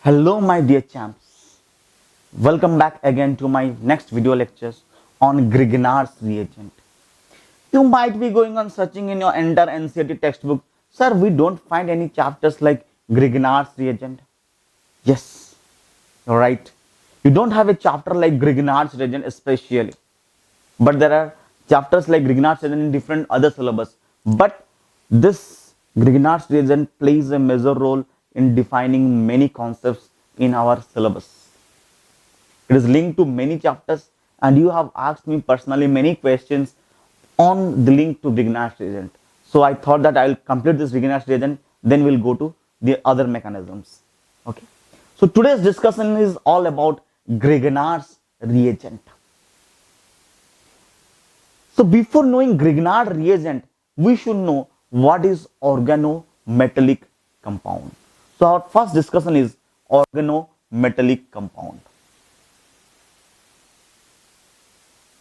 Hello my dear champs, welcome back again to my next video lectures on Grignard's reagent. You might be going on searching in your entire NCERT textbook, sir we don't find any chapters like Grignard's reagent. Yes, you're right. You don't have a chapter like Grignard's reagent especially, but there are chapters like Grignard's reagent in different other syllabus. But this Grignard's reagent plays a major role in defining many concepts in our syllabus. It is linked to many chapters, and you have asked me personally many questions on the link to Grignard's reagent. So I thought that I will complete this Grignard's reagent, then we'll go to the other mechanisms. Okay. So today's discussion is all about Grignard's reagent. So before knowing Grignard reagent, we should know what is organometallic compound. So our first discussion is organometallic compound.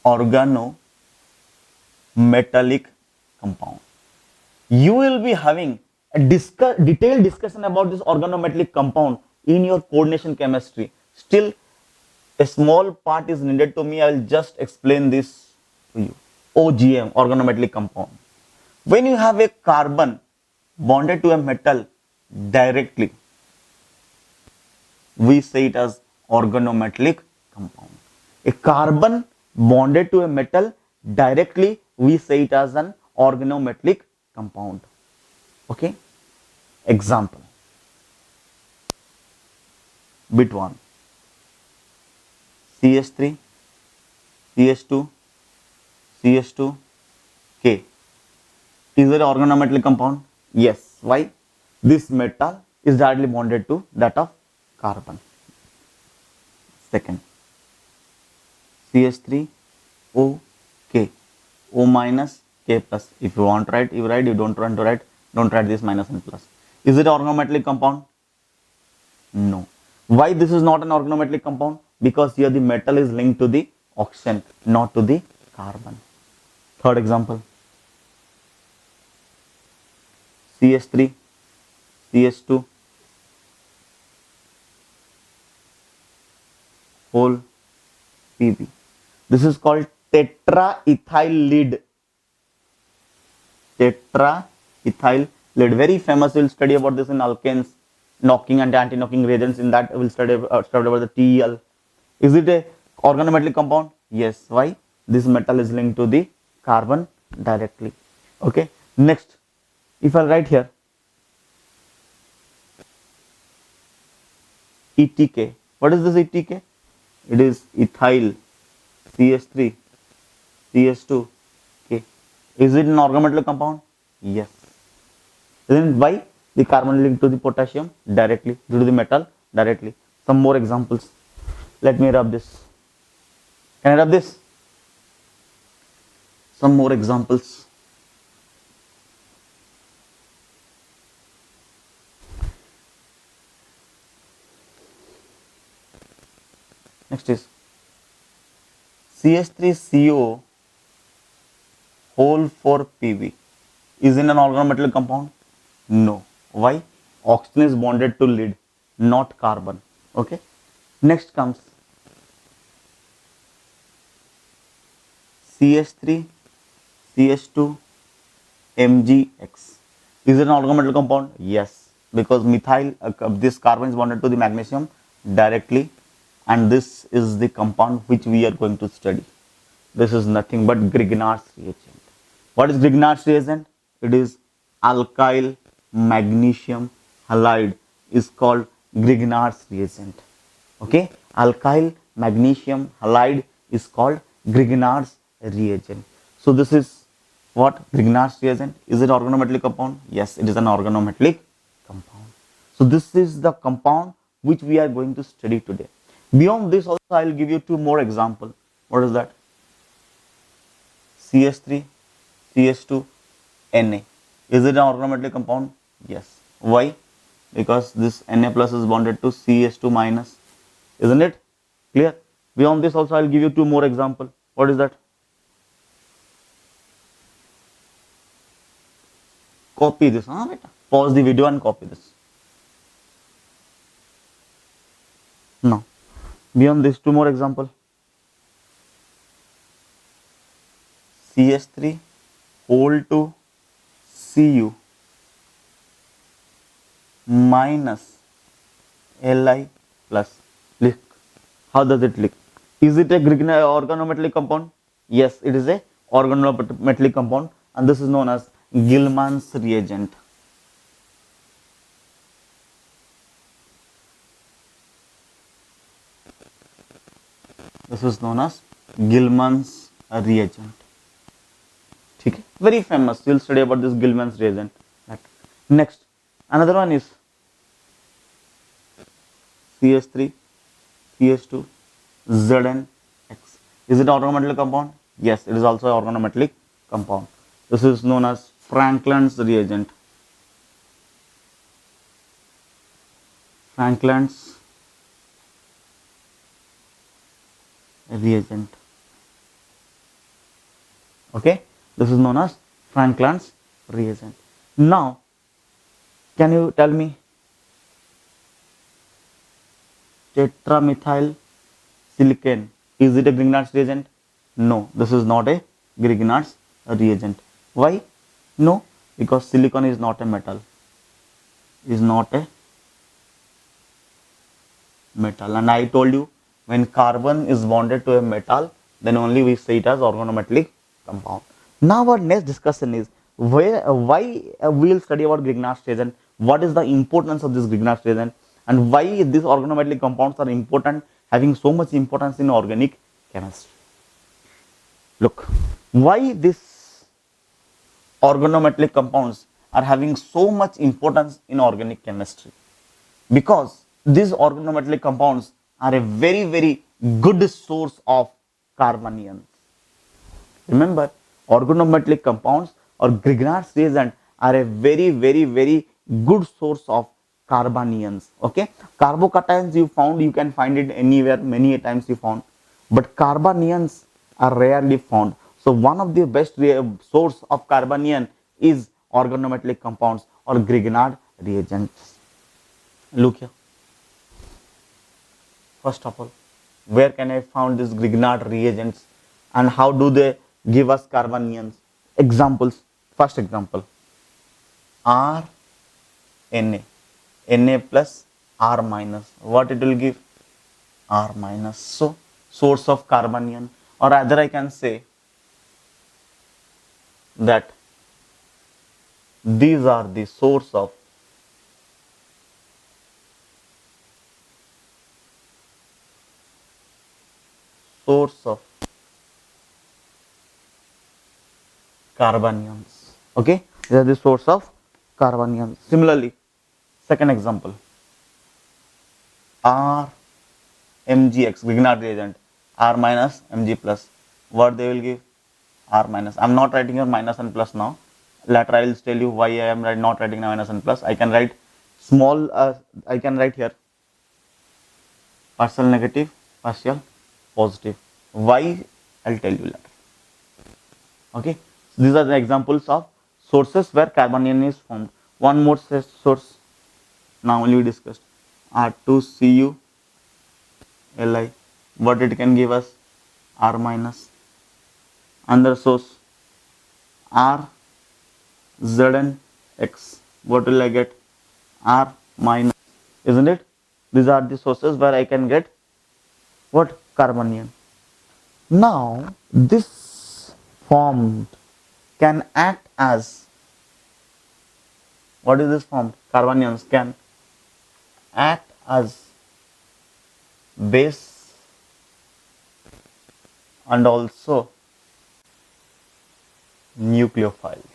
Organometallic compound. You will be having a detailed discussion about this organometallic compound in your coordination chemistry. Still, a small part is needed to me. I will just explain this to you. OGM, organometallic compound. When you have a carbon bonded to a metal directly, we say it as organometallic compound. A carbon bonded to a metal directly, we say it as an organometallic compound. Okay. Example. Bit 1. CH3, CH2, CH2, K. Is it an organometallic compound? Yes. Why? This metal is directly bonded to that of carbon. Second, CH3, O, K. O minus, K plus. If you want to write, you write. You don't want to write, don't write this minus and plus. Is it an organometallic compound? No. Why this is not an organometallic compound? Because here the metal is linked to the oxygen, not to the carbon. Third example. CH3, CH2, whole Pb. This is called tetraethyl lead. Tetraethyl lead. Very famous. We'll study about this in alkanes, knocking and anti-knocking reagents. In that, we'll study about the TEL. Is it a organometallic compound? Yes. Why? This metal is linked to the carbon directly. Okay. Next, if I write here ETK. What is this ETK? It is ethyl CH3 CH2 K. Is it an organometallic compound? Yes. Then why? The carbon linked to the potassium directly, due to the metal directly. Some more examples. Let me rub this. Can I rub this? Some more examples. Next is CH3CO whole 4 Pb. Is it an organometallic compound? No. Why? Oxygen is bonded to lead, not carbon. Okay. Next comes CH3 CH2 MgX. Is it an organometallic compound? Yes, because methyl this carbon is bonded to the magnesium directly, and this is the compound which we are going to study. This is nothing but Grignard's reagent. What is Grignard's reagent? It is alkyl magnesium halide is called Grignard's reagent. Okay, alkyl magnesium halide is called Grignard's reagent. So this is what Grignard's reagent. Is it organometallic compound? Yes, it is an organometallic compound. So this is the compound which we are going to study today. Beyond this also I will give you two more examples. What is that? CH3, CH2, Na. Is it an organometallic compound? Yes. Why? Because this Na plus is bonded to CH2 minus. Isn't it? Clear? Beyond this also I will give you two more examples. What is that? Copy this. Pause the video and copy this. Now, beyond this, two more example. CH3 whole to Cu minus Li plus. Look, how does it look? Is it a organometallic compound? Yes, it is a organometallic compound, and this is known as Gilman's reagent. This is known as Gilman's reagent. Okay, very famous. You'll study about this Gilman's reagent. Next, another one is CH3, CH2, Zn, X. Is it organometallic compound? Yes, it is also an organometallic compound. This is known as Frankland's reagent. Frankland's reagent. Okay, this is known as Frankland's reagent. Now, can you tell me tetramethyl silicane, is it a Grignard's reagent? No, this is not a Grignard's reagent. Why? No, because silicon is not a metal. Is not a metal, and I told you, when carbon is bonded to a metal, then only we say it as organometallic compound. Now our next discussion is why we will study about Grignard's reagent, what is the importance of this Grignard's reagent, and why these organometallic compounds are important, having so much importance in organic chemistry. Look, why these organometallic compounds are having so much importance in organic chemistry? Because these organometallic compounds are a very good source of carbanions. Remember, organometallic compounds or Grignard's reagent are a very good source of carbanions. Okay, carbocations you can find it anywhere, many times you found, but carbanions are rarely found. So one of the best source of carbanion is organometallic compounds or Grignard reagents. Look here. First of all, where can I find these Grignard reagents and how do they give us carbanions? Examples. First example, R Na, Na plus R minus. What it will give? R minus. So, source of carbanion, or rather I can say that these are the source of carbanions. Okay, they are the source of carbanions. Similarly, second example, R Mgx, Grignard reagent, R minus Mg plus. What they will give? R minus. I am not writing your minus and plus now. Later I will tell you why I am not writing minus and plus. I can write small, I can write here partial negative, partial positive. Why? I'll tell you later. Okay, these are the examples of sources where carbanion is formed. One more source now only we discussed, R2Cu Li. What it can give us? R minus. Another source, R Zn(X). What will I get? R minus, isn't it? These are the sources where I can get what? Carbanion. Now this formed can act as, what is this formed? Carbanions can act as base and also nucleophiles,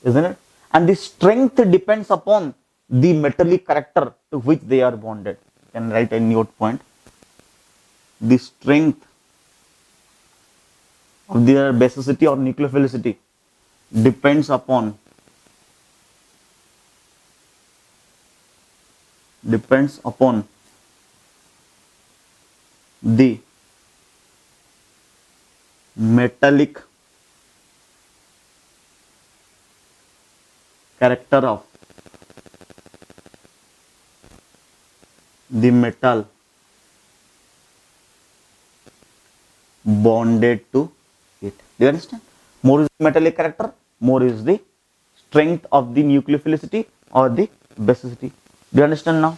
isn't it? And the strength depends upon the metallic character to which they are bonded. You can write a note point. The strength of their basicity or nucleophilicity depends upon the metallic character of the metal bonded to it. Do you understand? More is the metallic character, more is the strength of the nucleophilicity or the basicity. Do you understand now?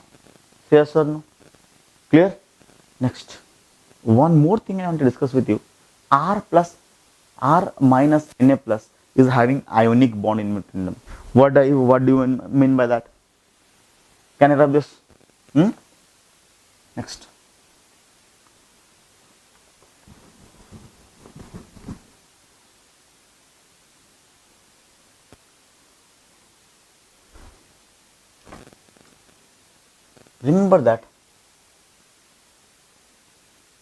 Yes or no? Clear? Next, one more thing I want to discuss with you. R plus R minus Na plus is having ionic bond in between them. What do you mean by that? Can I rub this? Hmm? Next. Remember that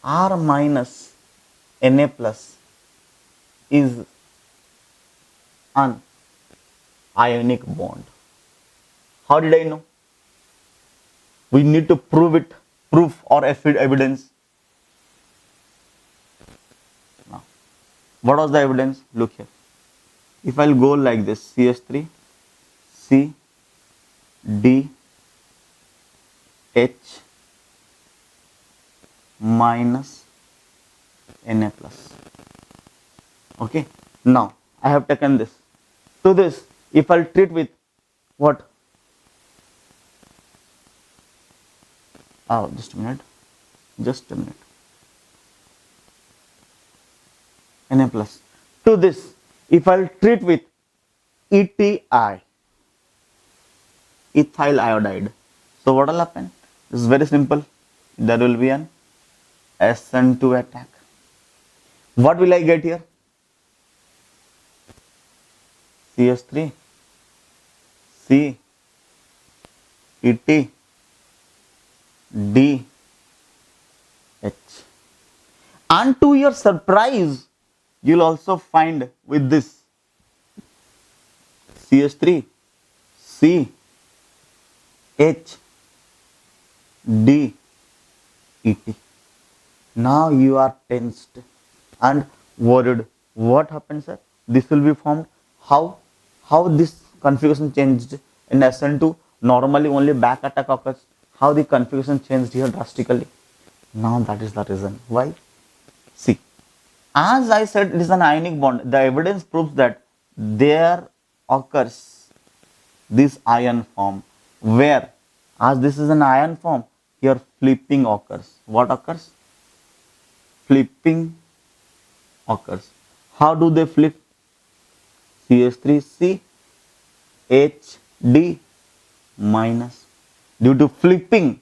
R minus Na plus is an ionic bond. How did I know? We need to prove it, proof or evidence. Now, what was the evidence? Look here. If I'll go like this, CH3, C, D, H minus Na plus. Okay. Now, I have taken this. To this, if I'll treat with what? Oh, just a minute. Just a minute. Na plus. To this, if I'll treat with ETI, ethyl iodide. So what will happen? This is very simple. There will be an SN2 attack. What will I get here? CH3, C, ET, D, H. And to your surprise, you'll also find with this CH3, C, H, D, ET. Now you are tensed and worried. What happens, sir? This will be formed. How this configuration changed in SN2? Normally only back attack occurs. How the configuration changed here drastically? Now that is the reason. Why? See, as I said, it is an ionic bond. The evidence proves that there occurs this ion form, where as this is an ion form, here flipping occurs. What occurs? Flipping occurs. How do they flip? CH3C HD minus. Due to flipping,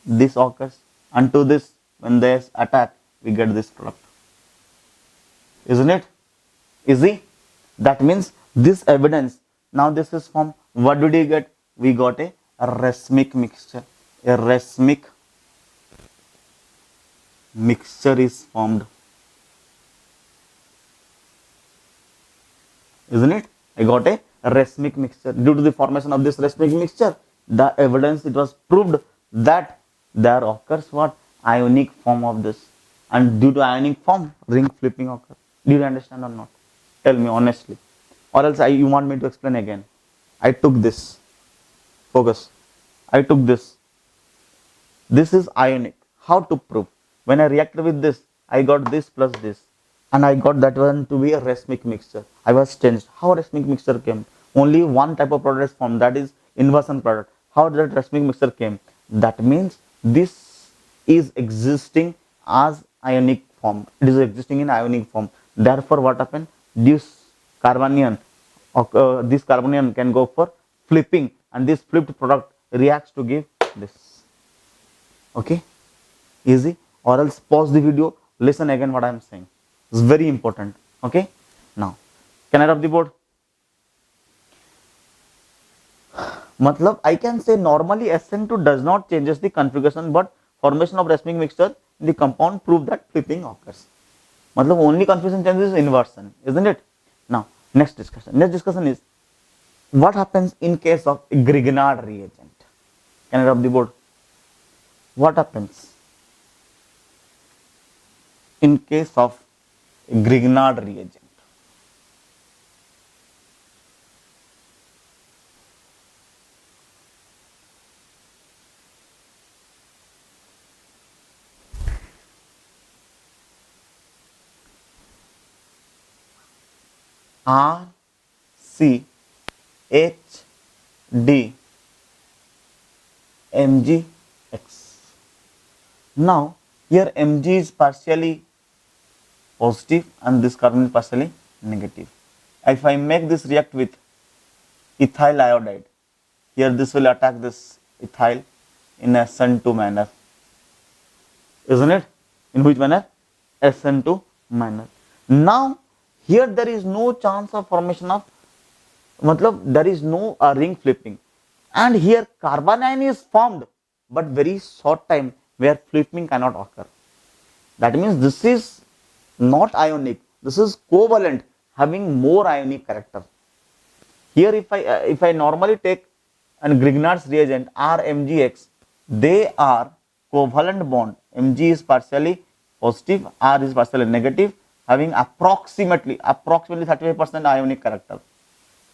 this occurs, and to this, when there is attack, we get this product. Isn't it easy? That means this evidence. Now this is from what did we get? We got a racemic mixture. A racemic mixture is formed. Isn't it? I got a racemic mixture. Due to the formation of this racemic mixture, the evidence, it was proved that there occurs what? Ionic form of this. And due to ionic form, ring flipping occurs. Do you understand or not? Tell me honestly. Or else you want me to explain again. I took this. Focus. I took this. This is ionic. How to prove? When I reacted with this, I got this plus this. And I got that one to be a racemic mixture. I was changed. How racemic mixture came? Only one type of product is formed, that is inversion product. How that racemic mixture came? That means this is existing as ionic form. It is existing in ionic form. Therefore, what happened? This carbanion, this carbanion can go for flipping, and this flipped product reacts to give this. Okay, easy. Or else pause the video, listen again what I am saying. It's very important. Okay, now can I rub the board? Matlab, I can say normally SN2 does not changes the configuration, but formation of racemic mixture in the compound prove that flipping occurs. Matlab, only configuration changes is inversion, isn't it? Now next discussion. Next discussion is what happens in case of Grignard reagent. Can I rub the board? What happens in case of Grignard reagent? R C H D Mgx. Now here Mg is partially positive and this carbon is partially negative. If I make this react with ethyl iodide, here this will attack this ethyl in a SN2 manner, isn't it? In which manner? SN2 manner. Now here there is no chance of formation of, matlab there is no ring flipping, and here carbanion is formed but very short time where flipping cannot occur. That means this is not ionic, this is covalent, having more ionic character. Here if I normally take an Grignard's reagent RMgx, they are covalent bond. Mg is partially positive, R is partially negative, having approximately 35% ionic character.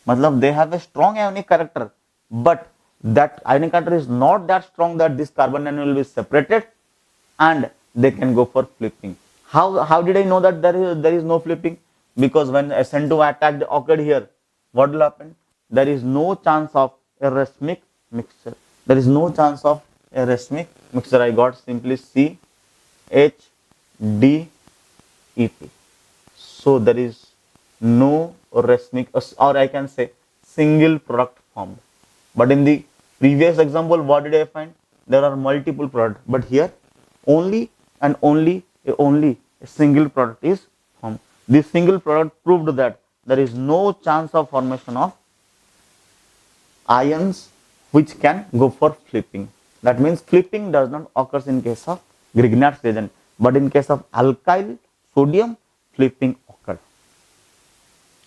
Matlab they have a strong ionic character, but that ionic character is not that strong that this carbon anion will be separated and they can go for flipping. How did I know that there is no flipping? Because when SN2 attack occurred here, what will happen? There is no chance of a racemic mixture. There is no chance of a racemic mixture. I got simply C H D E P. So there is no racemic, or I can say single product formed. But in the previous example, what did I find? There are multiple products, but here only and only a single product is formed. This single product proved that there is no chance of formation of ions which can go for flipping. That means flipping does not occur in case of Grignard's reagent, but in case of alkyl sodium, flipping occurred.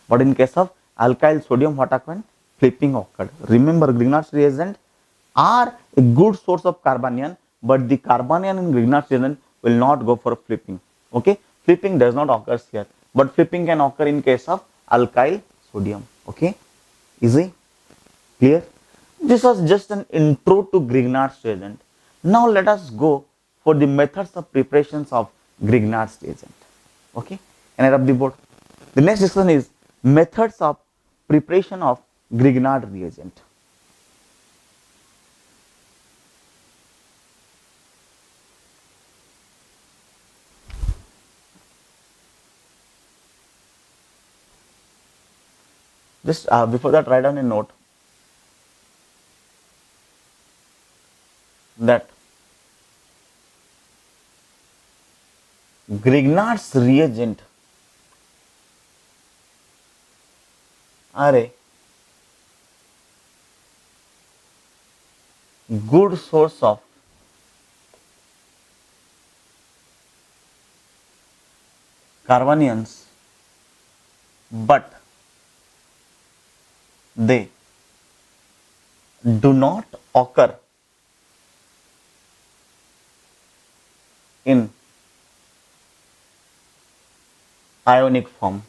But in case of alkyl sodium, what happened? Flipping occurred. Remember, Grignard's reagent are a good source of carbanion, but the carbanion in Grignard's reagent will not go for flipping. Okay, flipping does not occur here, but flipping can occur in case of alkyl sodium. Okay, easy, clear? This was just an intro to Grignard's reagent. Now let us go for the methods of preparations of Grignard's reagent. Okay, can I rub the board? The next discussion is methods of preparation of Grignard reagent. Just before that, write down a note that Grignard's reagent are a good source of carbanions, but they do not occur in ionic form.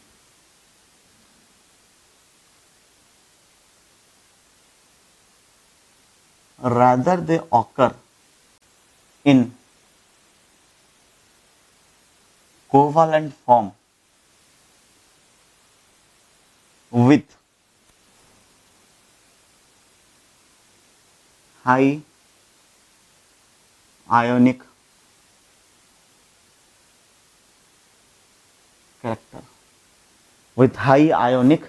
Rather, they occur in covalent form with high ionic character. With high ionic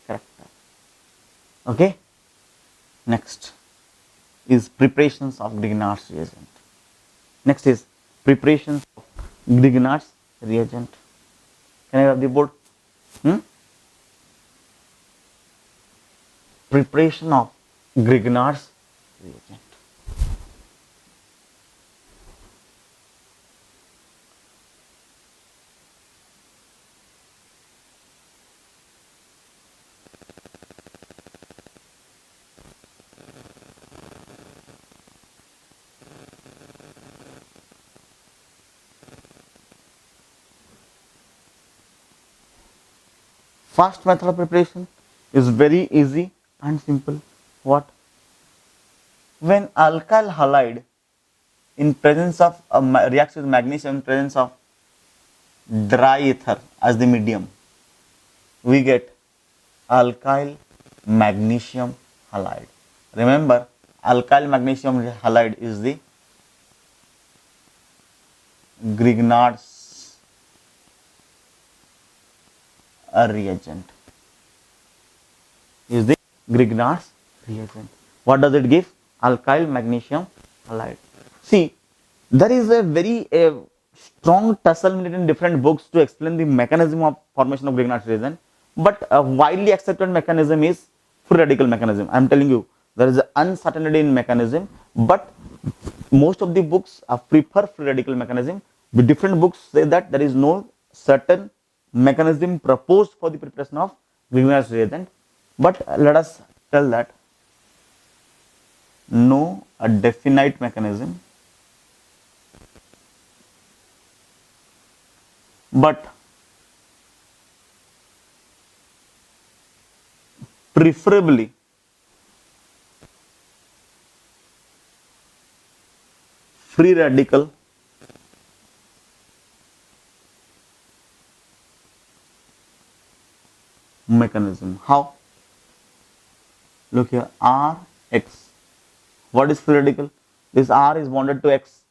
character. Okay. Next is preparations of Grignard's reagent. Next is preparations of Grignard's reagent. Can I have the board? Preparation of Grignard's reagent. First method of preparation is very easy and simple. What? When alkyl halide in presence of reacts with magnesium in presence of dry ether as the medium, we get alkyl magnesium halide. Remember, alkyl magnesium halide is the Grignard's reagent. Is the Grignard's reagent. What does it give? Alkyl magnesium halide. See, there is a very strong tussle in different books to explain the mechanism of formation of Grignard's reagent, but a widely accepted mechanism is free radical mechanism. I am telling you, there is an uncertainty in mechanism, but most of the books prefer free radical mechanism. The different books say that there is no certain mechanism proposed for the preparation of Grignard's reagent, but let us tell that no a definite mechanism, but preferably free radical mechanism. How? Look here, R X. What is free radical? This R is bonded to X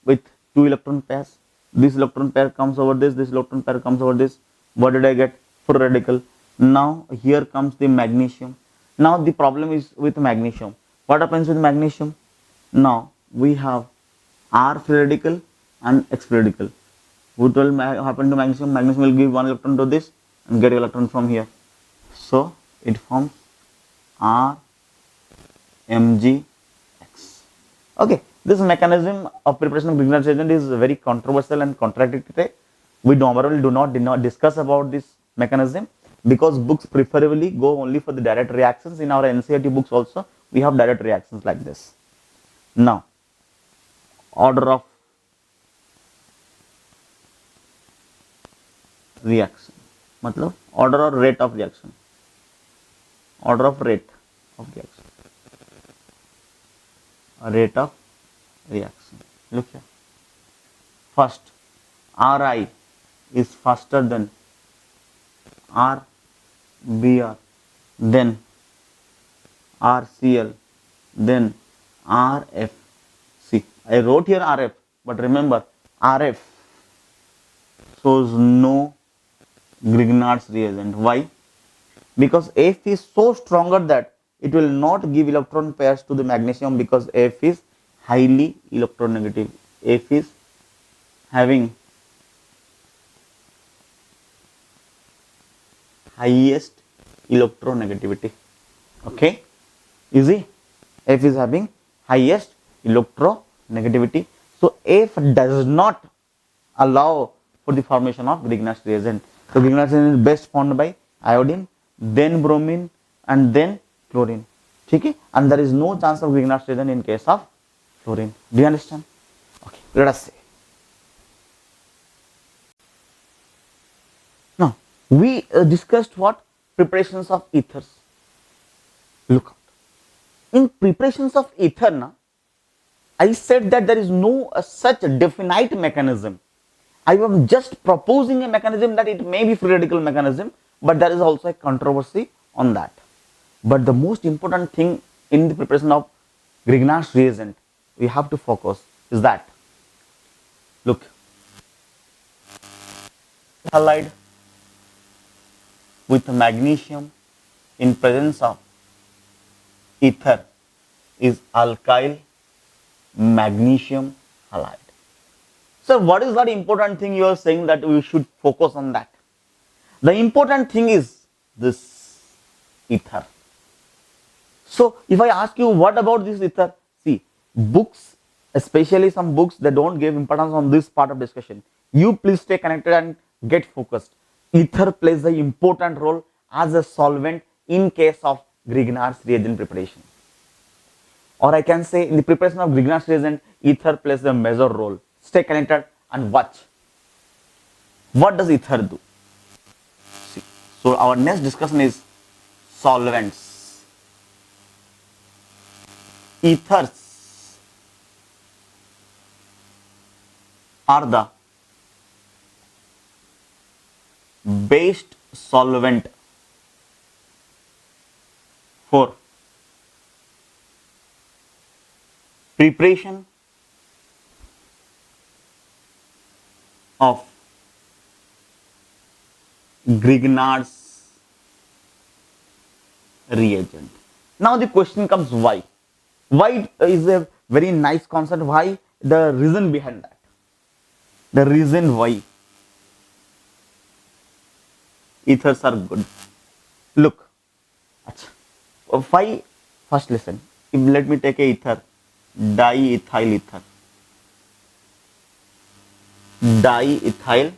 with 2 electron pairs. This electron pair comes over this electron pair comes over this. What did I get? Free radical. Now here comes the magnesium. Now the problem is with magnesium. What happens with magnesium? Now we have R free radical and X free radical. What will happen to magnesium? Magnesium will give 1 electron to this and get electron from here. So it forms R Mg X. Okay, this mechanism of preparation of Grignard's reagent is very controversial and contradictory. We normally do not discuss about this mechanism because books preferably go only for the direct reactions. In our NCERT books also we have direct reactions like this. Now, order of reaction, matlab order or rate of reaction, order of rate of reaction, rate of reaction. Look here, first Ri is faster than RBr, then RCl, then RF. See, I wrote here RF, but remember RF shows no Grignard's reagent. Why? Because F is so stronger that it will not give electron pairs to the magnesium because F is highly electronegative. F is having highest electronegativity. Okay, easy. F is having highest electronegativity. So F does not allow for the formation of Grignard's reagent. So Grignard's reagent is best formed by iodine, then bromine, and then chlorine. Okay, and there is no chance of Grignard's reagent in case of fluorine. Do you understand? Okay, let us see. Now we discussed what? Preparations of ethers. Look out. In preparations of ether, now I said that there is no such definite mechanism. I am just proposing a mechanism that it may be free radical mechanism, but there is also a controversy on that. But the most important thing in the preparation of Grignard's reagent we have to focus is that, look, halide with magnesium in presence of ether is alkyl magnesium halide. So what is that important thing you are saying that we should focus on that? The important thing is this ether. So if I ask you what about this ether, see, books, especially some books, they don't give importance on this part of discussion. You please stay connected and get focused. Ether plays an important role as a solvent in case of Grignard's reagent preparation. Or I can say in the preparation of Grignard's reagent, ether plays a major role. Stay connected and watch. What does ether do? See, so our next discussion is solvents. Ethers are the best solvent for preparation of Grignard's reagent. Now the question comes why? Why is a very nice concept. Why? The reason behind that. The reason why ethers are good. Look, why? First listen. Let me take a ether, diethyl ether, diethyl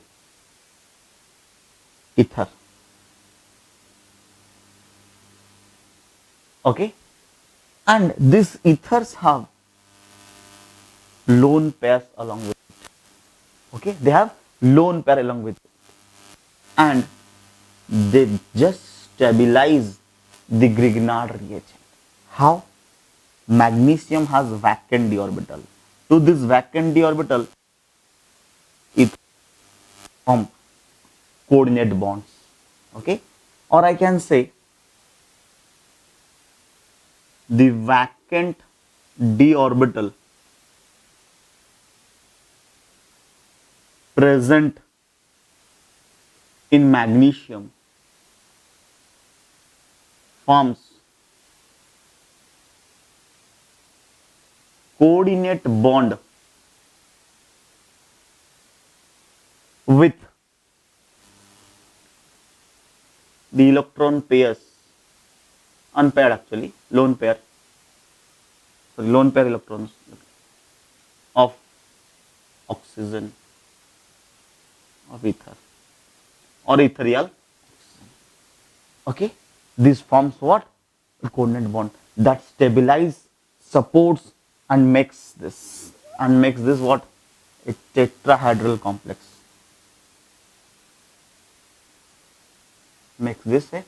ether. Okay, and these ethers have lone pairs along with it. Okay, they have lone pair along with it, and they just stabilize the Grignard reagent. How? Magnesium has vacant d orbital. To this vacant d orbital, it form coordinate bonds. Okay, or I can say the vacant d orbital present in magnesium forms coordinate bond with the electron pairs, unpaired actually, lone pair electrons of oxygen, of ether or ethereal oxygen. Okay, this forms what? A coordinate bond that stabilize, supports and makes this what? A tetrahedral complex. Makes this a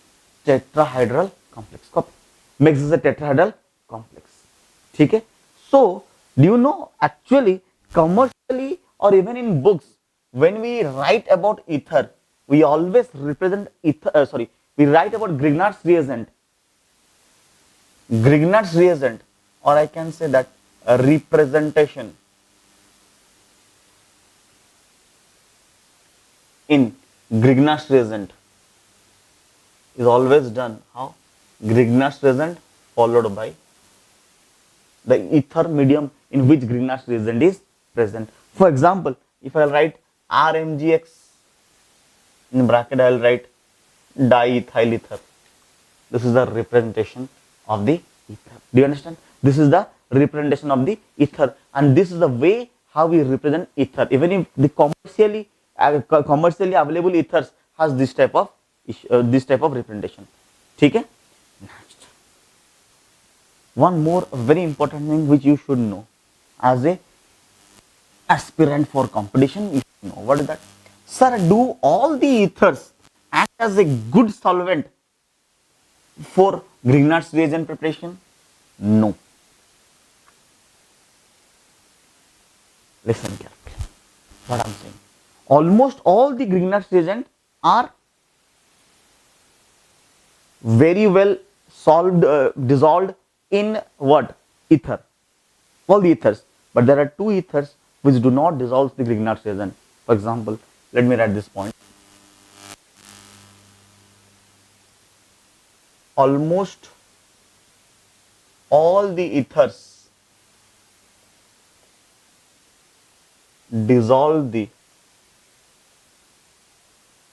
tetrahedral complex. Copy. Makes this a tetrahedral complex. ठीक है? So, do you know actually commercially or even in books, when we write about ether, we always represent ether. We write about Grignard's reagent. Grignard's reagent, or I can say that a representation in Grignard's reagent is always done. How? Grignard's reagent followed by the ether medium in which Grignard's reagent is present. For example, if I write RMGX, in bracket I will write diethyl ether. This is the representation of the ether. Do you understand? This is the representation of the ether, and this is the way how we represent ether. Even if the commercially available ethers has this type of representation. ठीक है? Next, one more very important thing which you should know as a aspirant for competition. You should know what is that? Sir, do all the ethers act as a good solvent for Grignard's reagent preparation? No. Listen carefully. What I am saying. Almost all the Grignard's reagent are very well dissolved in what? Ether. All the ethers. But there are two ethers which do not dissolve the Grignard's reagent. For example, let me write this point. Almost all the ethers dissolve the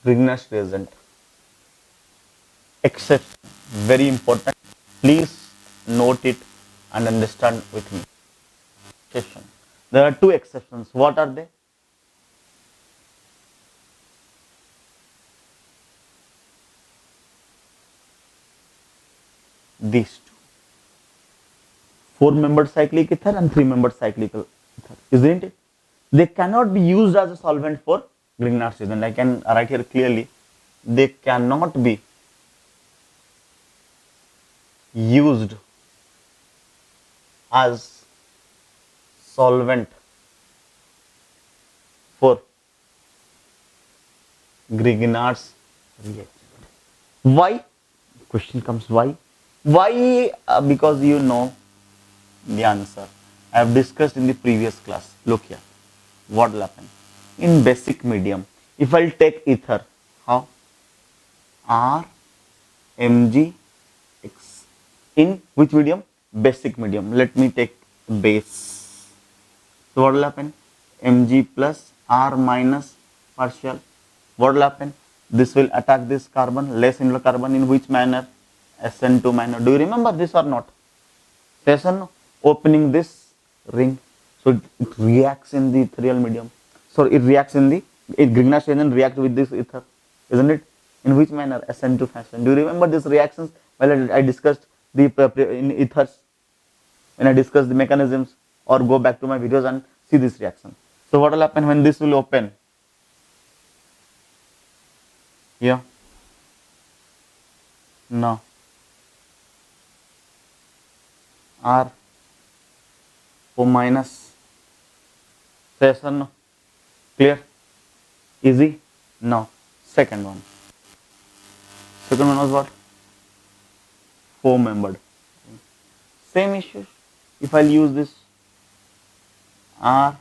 Grignard's reagent. Exception, very important. Please note it and understand with me. Exception. There are two exceptions. What are they? These two. 4-membered cyclic ether and 3-membered cyclic ether. Isn't it? They cannot be used as a solvent for Grignard's reagent. I can write here clearly. They cannot be used as solvent for Grignard's reagent. Why? Question comes why? Why? Because you know the answer. I have discussed in the previous class. Look here. What will happen? In basic medium, if I'll take ether, how? R Mg X. In which medium? Basic medium. Let me take base. So what will happen? Mg plus R minus partial. What will happen? This will attack this carbon, less in carbon, in which manner? SN2 manner. Do you remember this or not? Yes or no? Opening this ring. So it reacts in the ethereal medium. So it reacts in the Grignard reagent react with this ether, isn't it? In which manner? SN2 fashion. Do you remember these reactions? Well, I discussed the in ethers when I discussed the mechanisms, or go back to my videos and see this reaction. So what will happen when this will open? Here. No. R O minus. Yes or no? Clear? Easy? No. Second one. Second one was what? Four membered. Same issue. If I'll use this R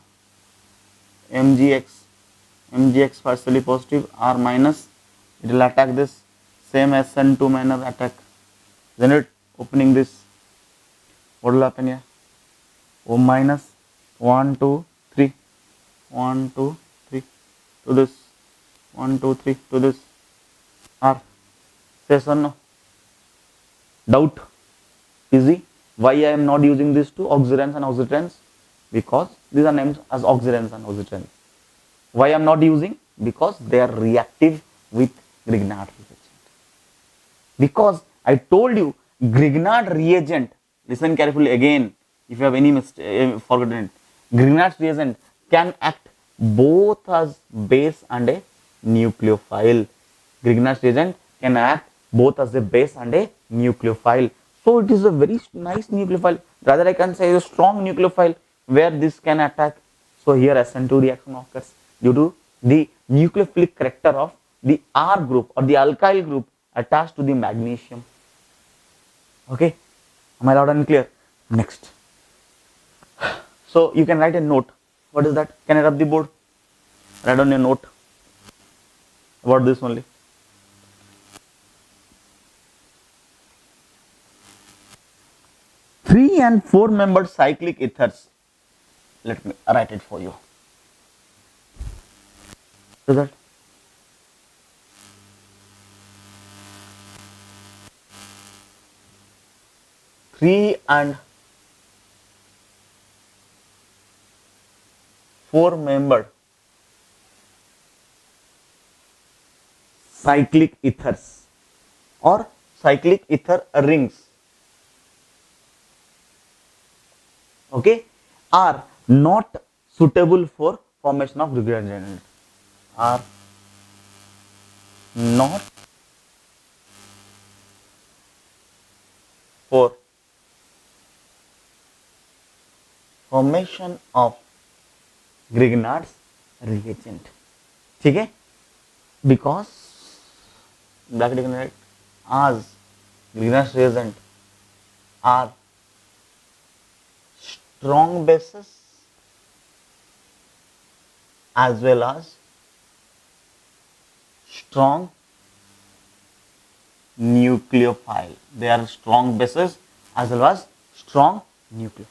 MgX partially positive, R minus, it will attack this same SN2 manner attack. Then it opening this. What will happen here? O minus 1, 2, 3. 1, 2, 3 to this. 1, 2, 3 to this. R. Yes or no? Doubt? Easy. Why I am not using these two, oxidants and oxytrans? Because these are named as oxidants and oxytrans. Why I am not using? Because they are reactive with Grignard reagent. Because I told you Grignard reagent, listen carefully again, if you have any mistake, forgotten it, Grignard reagent can act both as base and a nucleophile. Grignard reagent can act both as a base and a nucleophile. So it is a very nice nucleophile. Rather I can say a strong nucleophile where this can attack. So here SN2 reaction occurs due to the nucleophilic character of the R group or the alkyl group attached to the magnesium. Okay, am I loud and clear? Next. So you can write a note. What is that? Can I rub the board? Write on a note about this only. Three and four membered cyclic ethers. Let me write it for you. So that three and four membered cyclic ethers or cyclic ether rings, okay, are not suitable for formation of Grignard reagent. Are not for formation of Grignard's reagent. ठीक है? Because bracket Grignard as Grignard's reagent are strong bases as well as strong nucleophile. They are strong bases as well as strong nucleophile.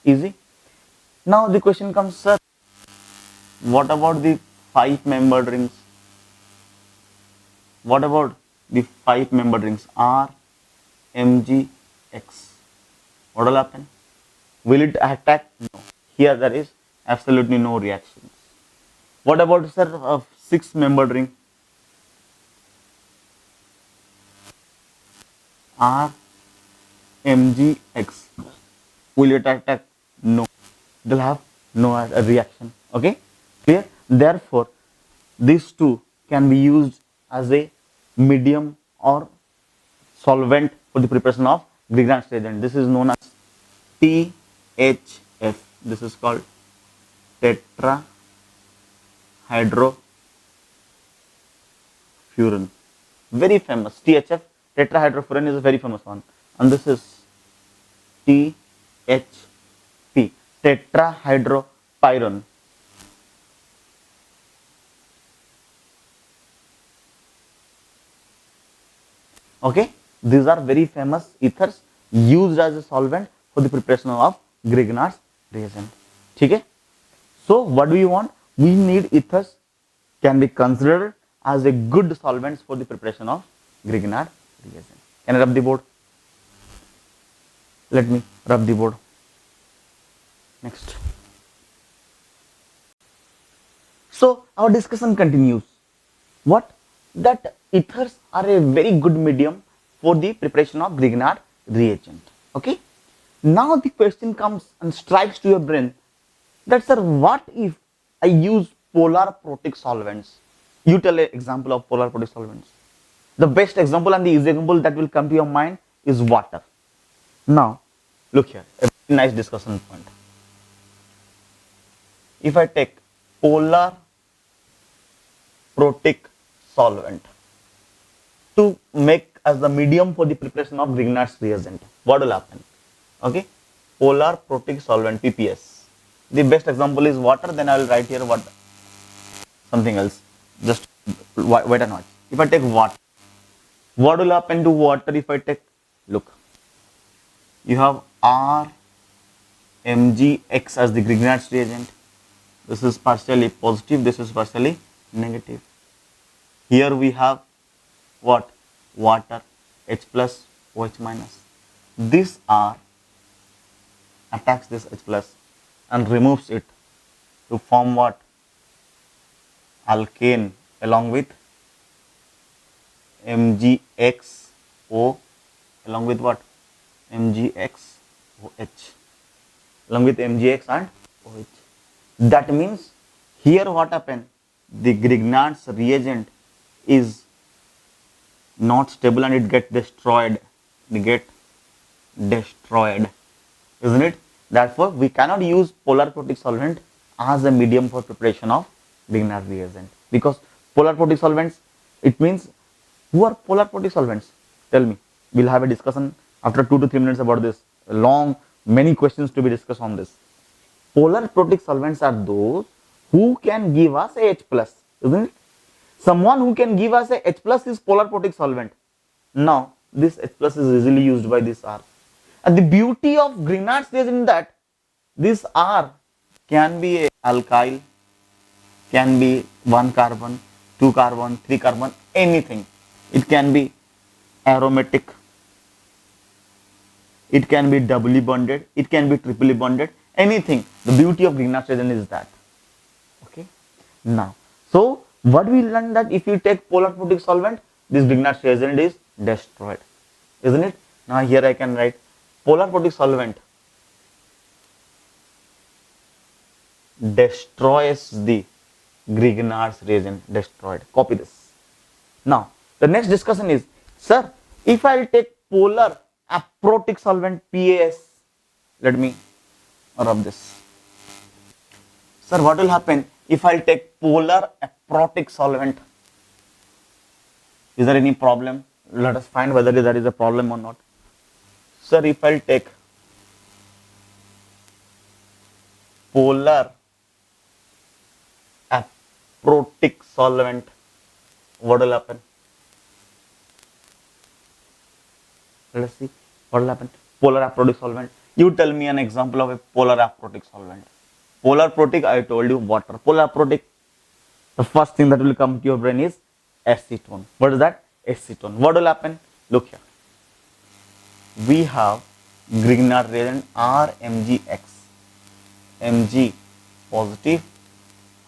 Easy. Now the question comes, sir, what about the 5 membered rings? What about the 5 membered rings R, Mg, X? What will happen? Will it attack? No. Here there is absolutely no reactions. What about, sir, a 6 membered ring? R, Mg, X. Will it attack? No. They'll have no reaction. Okay, clear? Therefore, these two can be used as a medium or solvent for the preparation of Grignard reagent. This is known as THF. This is called tetrahydrofuran. Very famous. THF, tetrahydrofuran, is a very famous one. and this is THP, tetrahydropyrone. Okay, these are very famous ethers used as a solvent for the preparation of Grignard's reagent. Okay, so what do we want? We need ethers can be considered as a good solvents for the preparation of Grignard reagent. Can I rub the board? Let me rub the board. Next. So our discussion continues. What? That ethers are a very good medium for the preparation of Grignard reagent. Okay. Now the question comes and strikes to your brain that, sir, what if I use polar protic solvents? You tell an example of polar protic solvents. The best example and the easy example that will come to your mind is water. Now, look here, a very nice discussion point. If I take polar protic solvent to make as the medium for the preparation of Grignard's reagent, what will happen? Okay, polar protic solvent, PPS. The best example is water. Then I will write here what something else. Just wait a minute. If I take water, what will happen to water if I take? Look, you have RMgX as the Grignard's reagent. This is partially positive. This is partially negative. Here we have what? Water, H plus, OH minus. This R attacks this H plus and removes it to form what? Alkane along with MgXO along with what? MgXOH along with MgX and OH. That means here what happened? The Grignard's reagent is not stable and it gets destroyed. Isn't it? Therefore, we cannot use polar protic solvent as a medium for preparation of Grignard reagent, because polar protic solvents, it means, who are polar protic solvents? Tell me. We'll have a discussion after 2 to 3 minutes about this. Long, many questions to be discussed on this. Polar protic solvents are those who can give us a H plus, isn't it? Someone who can give us a H plus is polar protic solvent. Now, this H plus is easily used by this R. And the beauty of Grignard's reagent is that this R can be a alkyl, can be 1 carbon, 2 carbon, 3 carbon, anything. It can be aromatic, it can be doubly bonded, it can be triply bonded, anything. The beauty of Grignard's reagent is that. Okay. Now, so what we learned that if you take polar protic solvent, this Grignard's reagent is destroyed, isn't it? Now here I can write polar protic solvent destroys the Grignard's reagent, destroyed. Copy this. Now the next discussion is, sir, if I will take polar aprotic solvent, PAS, let me rub this. Sir, what will happen if I will take polar aprotic solvent? Is there any problem? Let us find whether there is a problem or not. Sir, if I will take polar aprotic solvent, what will happen? Let us see what will happen. Polar aprotic solvent. You tell me an example of a polar aprotic solvent. Polar protic, I told you water. Polar aprotic, the first thing that will come to your brain is acetone. What is that? Acetone. What will happen? Look here. We have Grignard reagent RMgX. Mg positive,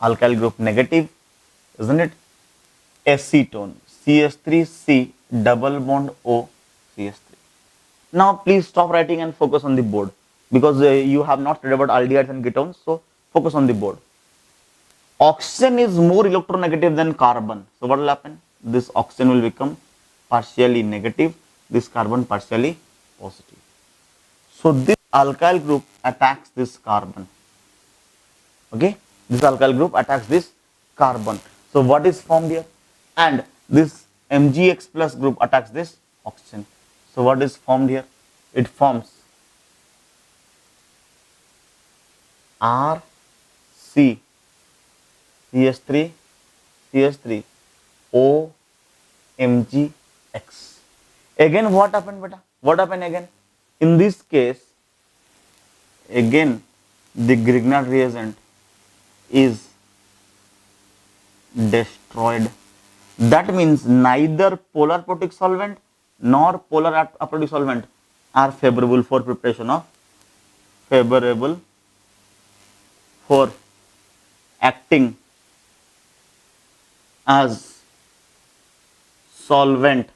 alkyl group negative, isn't it? Acetone, CH3C double bond O, CH3. Now please stop writing and focus on the board, because you have not read about aldehydes and ketones, so focus on the board. Oxygen is more electronegative than carbon. So what will happen? This oxygen will become partially negative, this carbon partially positive. So this alkyl group attacks this carbon. Okay, this alkyl group attacks this carbon. So what is formed here? And this MgX plus group attacks this oxygen. So what is formed here? it forms RC CH3 CH3 OMgX. Again, what happened, beta? What happened again? In this case, again, the Grignard reagent is destroyed. That means neither polar protic solvent nor polar aprotic solvent are favorable for acting as solvent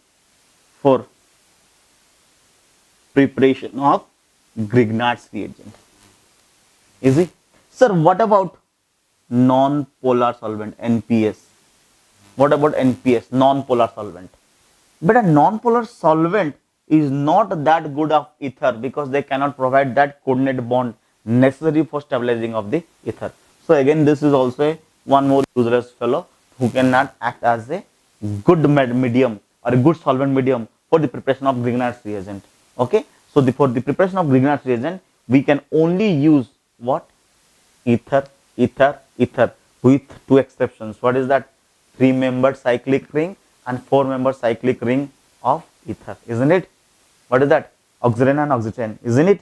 for preparation of Grignard's reagent. Easy. Sir, what about non-polar solvent, NPS? What about NPS, non-polar solvent? But a non-polar solvent is not that good of ether because they cannot provide that coordinate bond necessary for stabilizing of the ether. So again, this is also one more useless fellow who cannot act as a good medium or a good solvent medium for the preparation of Grignard's reagent. Okay, so for the preparation of Grignard's reagent, we can only use what? Ether, ether, ether, with two exceptions. What is that? 3-membered cyclic ring and 4-membered cyclic ring of ether, isn't it? What is that? Oxygen and oxygen, isn't it?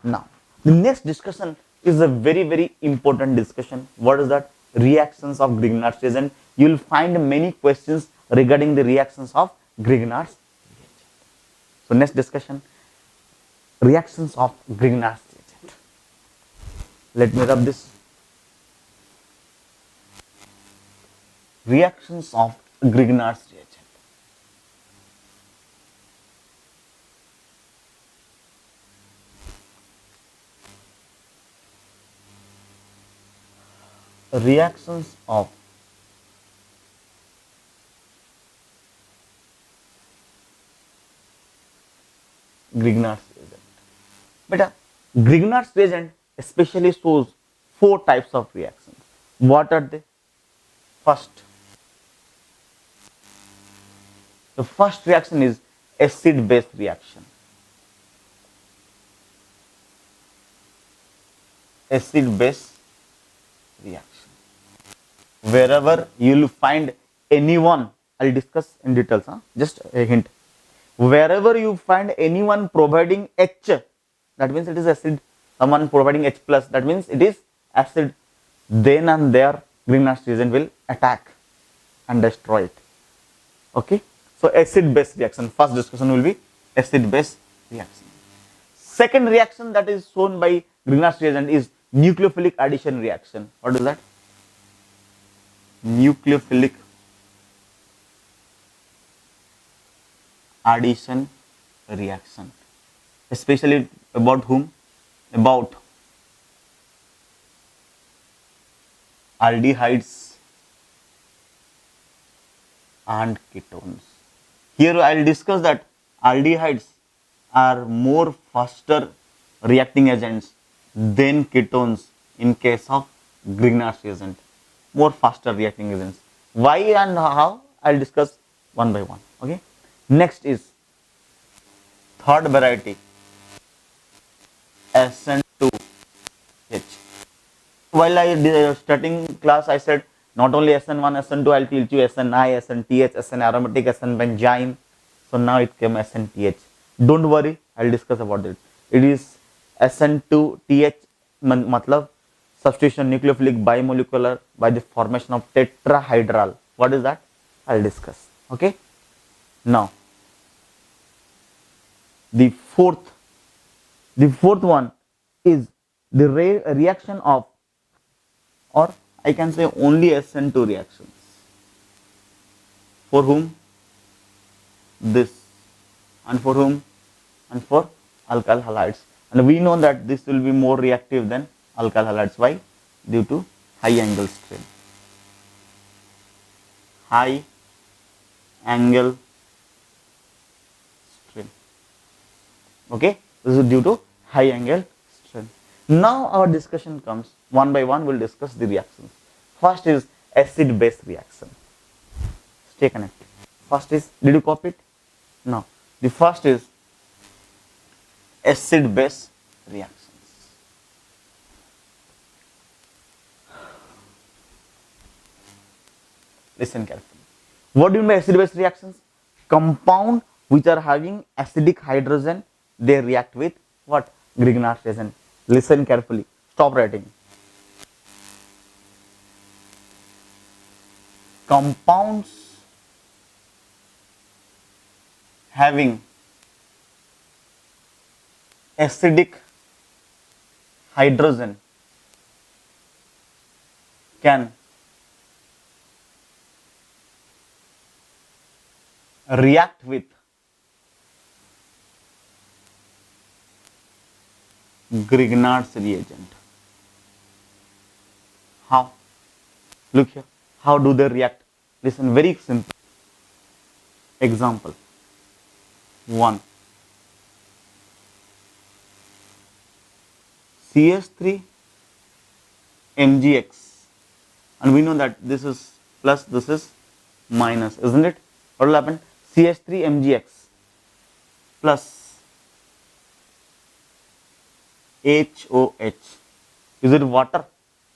Now, the next discussion is a very important discussion. What is that? Reactions of Grignard's reagent. You will find many questions regarding the reactions of Grignard's reagent. So, next discussion, reactions of Grignard's reagent. Let me rub this. Reactions of Grignard's reagent. Reactions of Grignard's reagent. But Grignard's reagent especially shows 4 types of reactions. What are they? First, the first reaction is acid-base reaction. Acid-base reaction. Wherever you will find anyone, I'll discuss in details, just a hint. Wherever you find anyone providing H, that means it is acid. Someone providing H plus, that means it is acid. Then and there, Grignard's reagent will attack and destroy it. Okay, so acid-base reaction. First discussion will be acid-base reaction. Second reaction that is shown by Grignard's reagent is nucleophilic addition reaction. What is that? Nucleophilic addition reaction. Especially about whom? About aldehydes and ketones. Here I will discuss that aldehydes are more faster reacting agents than ketones in case of Grignard's reagent. More faster reacting agents. Why and how? I will discuss one by one. Okay. Next is third variety, SN2H. While I starting class, I said not only SN1, SN2, I'll teach you SNI, SNTH, SN aromatic, SN benzene. So now it came SNTH. Don't worry, I'll discuss about it. It is SN2TH, matlab substitution nucleophilic bimolecular by the formation of tetrahedral. What is that? I'll discuss. Okay. Now, the fourth one is the reaction of, or I can say only SN2 reactions. For whom? This. And for whom? And for alkyl halides. And we know that this will be more reactive than alkyl halides. Why? Due to high angle strain. High angle strain. Okay, this is due to high angle strain. Now our discussion comes one by one. We'll discuss the reactions. First is acid-base reaction. Stay connected. First is, did you copy it? No. The first is acid base reactions. Listen carefully. What do you mean by acid base reactions? Compound which are having acidic hydrogen, they react with what? Grignard's reagent. Listen carefully. Stop writing. Compounds having acidic hydrogen can react with Grignard's reagent. How? Look here. How do they react? Listen, very simple. Example 1. CH3 MgX, and we know that this is plus, this is minus, isn't it? What will happen? CH3 MgX plus HOH. Is it water?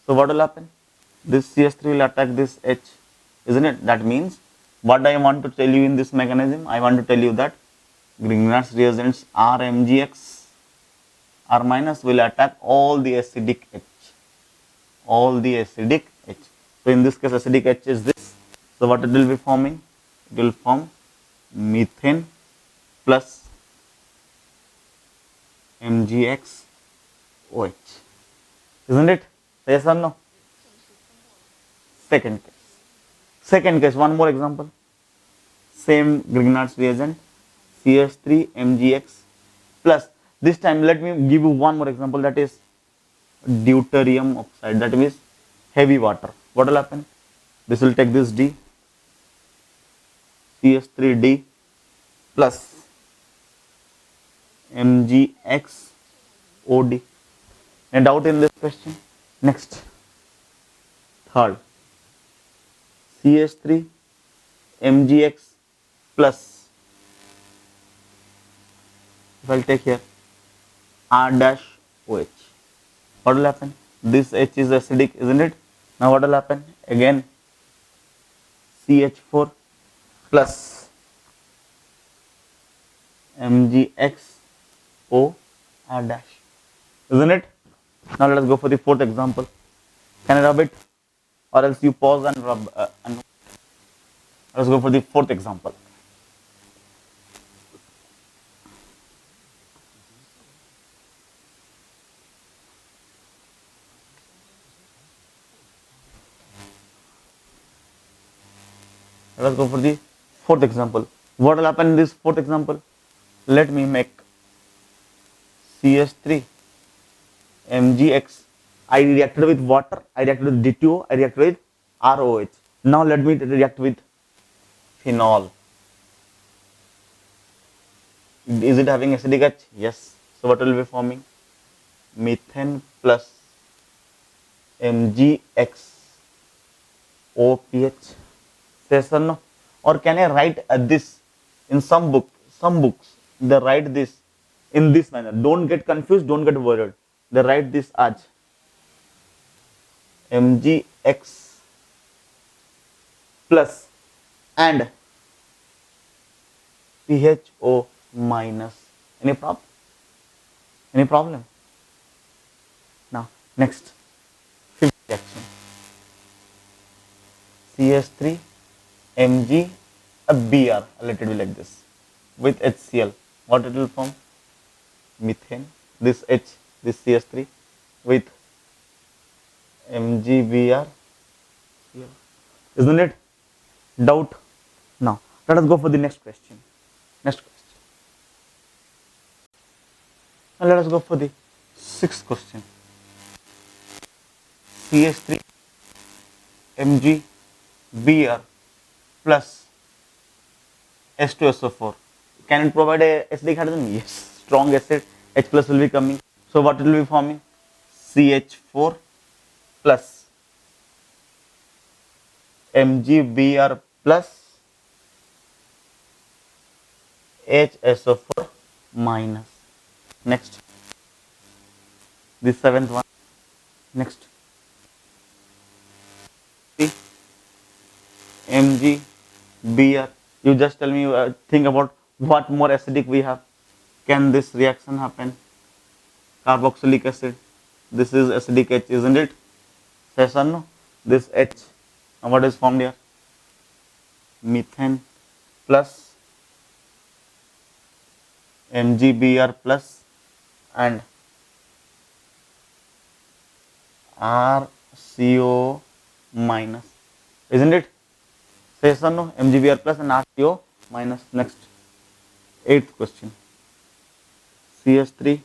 So what will happen? This CH3 will attack this H, isn't it? That means what I want to tell you in this mechanism, I want to tell you that Grignard's reagents R MgX R minus will attack all the acidic H. All the acidic H. So in this case acidic H is this. So what it will be forming? It will form methane plus MgX OH. Isn't it? Yes or no? Second case. Second case, one more example. Same Grignard's reagent, CH3 MgX plus, this time let me give you one more example, that is deuterium oxide, that means heavy water. What will happen? This will take this D, CH3D plus MgXOD. Any doubt in this question? Next, third, CH3 MgX plus, if I will take here R dash OH, what will happen? This H is acidic, isn't it? Now what will happen? Again CH4 plus MgXO R dash, isn't it? Now let us go for the fourth example. Can I rub it? Or else you pause and rub. Let's go for the fourth example. Let us go for the fourth example. What will happen in this fourth example? Let me make CH3 MgX. I reacted with water, I reacted with D2O, I reacted with ROH. Now let me react with phenol. Is it having acidic H? Yes. So what will be forming? Methane plus MgX OPH. Yes or no? Or can I write this in some book? Some books they write this in this manner. Don't get confused. Don't get worried. They write this as MgX plus and PHO minus. Any problem? Any problem? Now next, fifth reaction. CH3 Mg Br, let it be like this, with HCl. What it will form? Methane, this H, this CH3 with MgBr, isn't it? Doubt? Now let us go for the next question. Next question. Now let us go for the sixth question. CH3 MgBr plus H2SO4. Can it provide a acidic hydrogen? Yes. Strong acid, H plus will be coming. So what it will be forming? CH4 plus MgBr plus HSO4 minus. Next, the seventh one. Next, C, Mg, Br. You just tell me, think about what more acidic we have. Can this reaction happen? Carboxylic acid. This is acidic H, isn't it? Yes or no? This H. And what is formed here? Methane plus MgBr plus and RCO minus, isn't it? Say yes or no? MgBr plus and RCO minus. Next, eighth question. CH3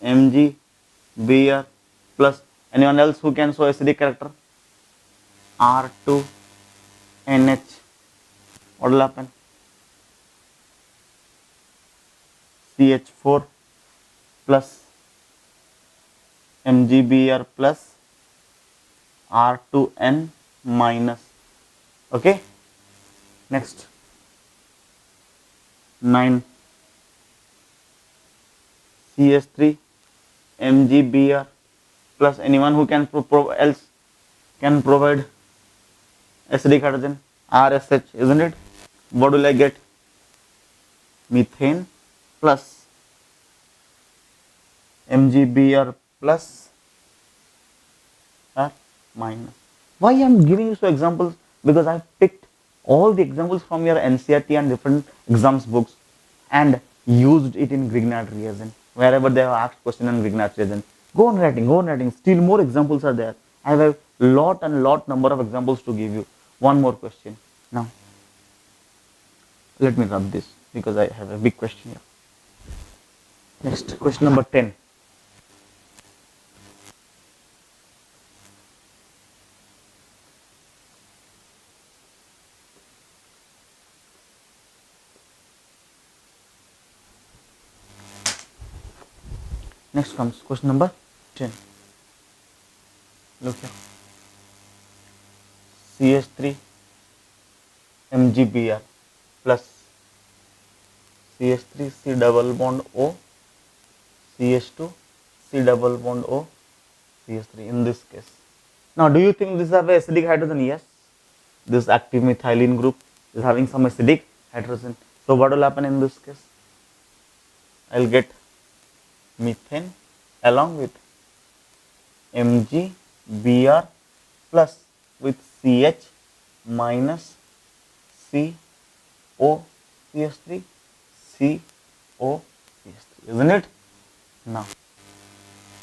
MgBr plus. Anyone else who can show acidic character? R2NH. What will happen? CH4 plus MgBr plus R2N minus. Okay. Next, 9. CH3 MgBr plus. Anyone who can else can provide acidic hydrogen? RSH, isn't it? What will I get? Methane plus MgBr plus R minus. Why I am giving you so examples? Because I picked all the examples from your NCERT and different exams books and used it in Grignard reagent. Wherever they have asked question on Grignard reagent, go on writing. Still more examples are there. I have a lot number of examples to give you. One more question. Now, let me rub this because I have a big question here. Next, question number 10. Next comes question number 10. Look here. CH3 MgBr plus CH3 C double bond O CH2 C double bond O CH3 in this case. Now, do you think this is an acidic hydrogen? Yes. This active methylene group is having some acidic hydrogen. So, what will happen in this case? I will get methane along with MgBr plus with CH minus CO CH3 CO CH3, isn't it? Now,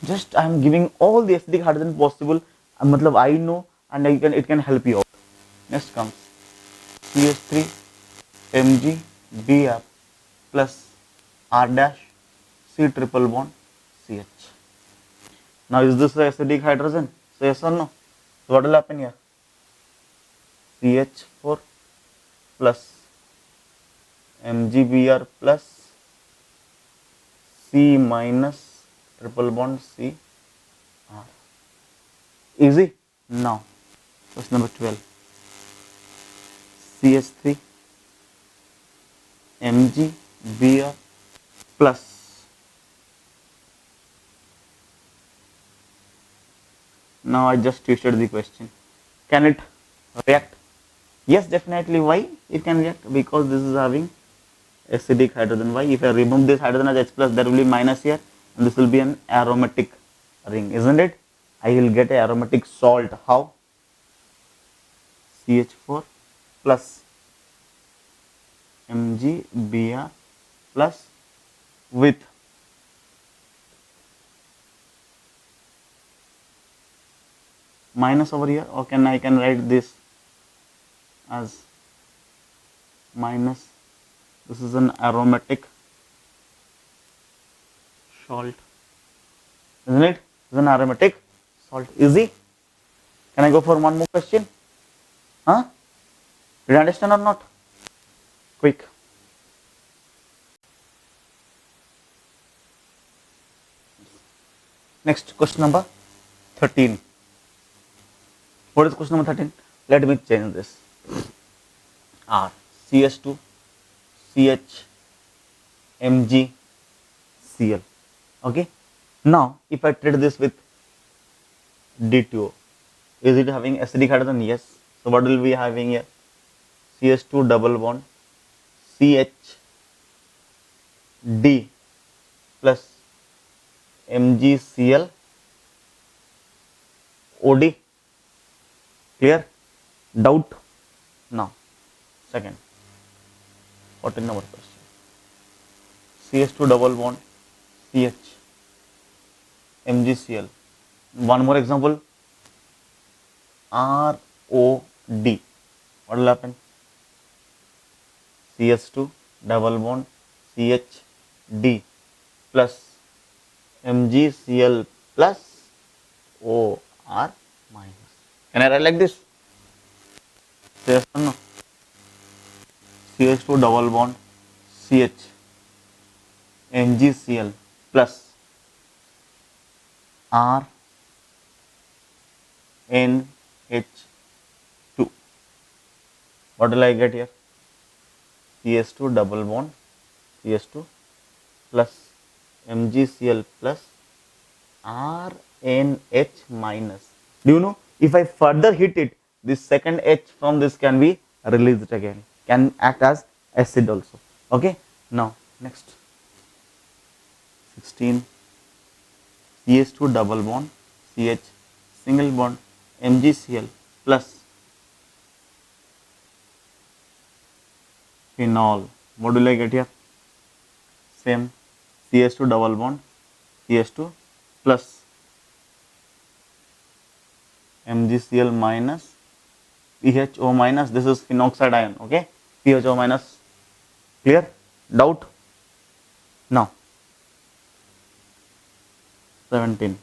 just I am giving all the acidic hydrogen possible. I know, and it can help you out. Next comes CH3 MgBr plus R dash C triple bond CH. Now, is this acidic hydrogen? So yes or no? So what will happen here? CH4 plus MgBr plus C minus triple bond C R. Easy. Now, question number 12. CH3 MgBr plus. Now I just twisted the question. Can it react? Yes, definitely. Why it can react? Because this is having acidic hydrogen. Why? If I remove this hydrogen as H plus, there will be minus here, and this will be an aromatic ring, isn't it? I will get a aromatic salt. How? CH4 plus MgBr plus with minus over here, or I can write this as minus. This is an aromatic salt, isn't it? This is an aromatic salt. Easy. Can I go for one more question? Huh? Did you understand or not? Quick. Next, question number 13. What is question number 13? Let me change this. R CH2 CH Mg Cl. Okay. Now, if I treat this with D2O, is it having acidic hydrogen? Yes. So what will be having here? CH2 double bond CHD plus MgCl OD. Clear? Doubt? Now, second, 14 number question. CH2 double bond CH MgCl. One more example. ROD. What will happen? CH2 double bond CHD plus MgCl plus OR minus. Can I write like this? Yes or no? CH2 double bond CH MgCl plus RNH2. What will I get here? CH2 double bond CH2 plus MgCl plus RNH minus. Do you know, if I further hit it, this second H from this can be released again, can act as acid also. Okay. Now next, 16, CH2 double bond CH single bond MgCl plus phenol. What will I get here? Same, CH2 double bond CH2 plus MgCl minus PHO minus. This is phenoxide ion. Okay, PHO minus. Clear? Doubt? Now 17,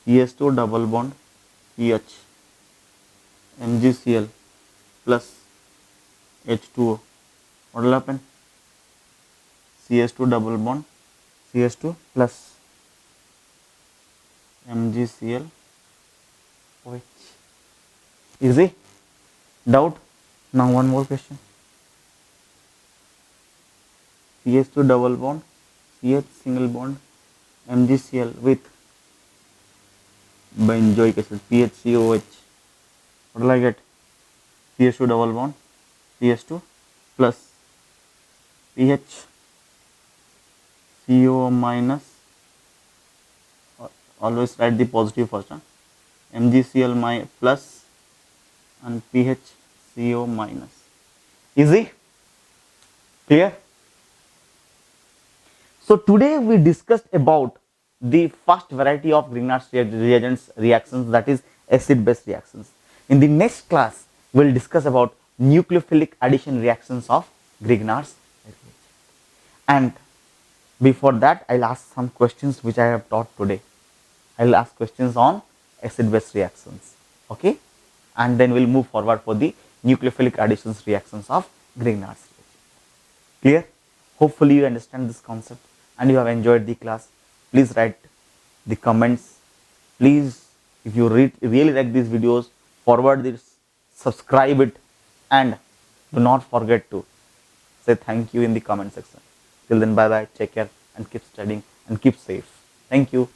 CH2 double bond CH MgCl plus H2O. What will happen? CH2 double bond CH2 plus MgCl OH. Easy? Doubt? Now one more question. CH2 double bond CH single bond MgCl with benzoic acid PHCOH. What will I get? CH2 double bond CH2 plus PHCO minus. Always write the positive first. MgCl plus and PHCO minus. Easy? Clear? So today we discussed about the first variety of Grignard's reagents reactions, that is acid base reactions. In the next class we will discuss about nucleophilic addition reactions of Grignard's reagent. And before that, I will ask some questions which I have taught today. I will ask questions on acid base reactions. Okay, and then we will move forward for the nucleophilic additions reactions of Grignard's reagent. Clear? Hopefully you understand this concept and you have enjoyed the class. Please write the comments. Please, if you really like these videos, forward this, subscribe it, and do not forget to say thank you in the comment section. Till then, bye bye, take care, and keep studying and keep safe. Thank you.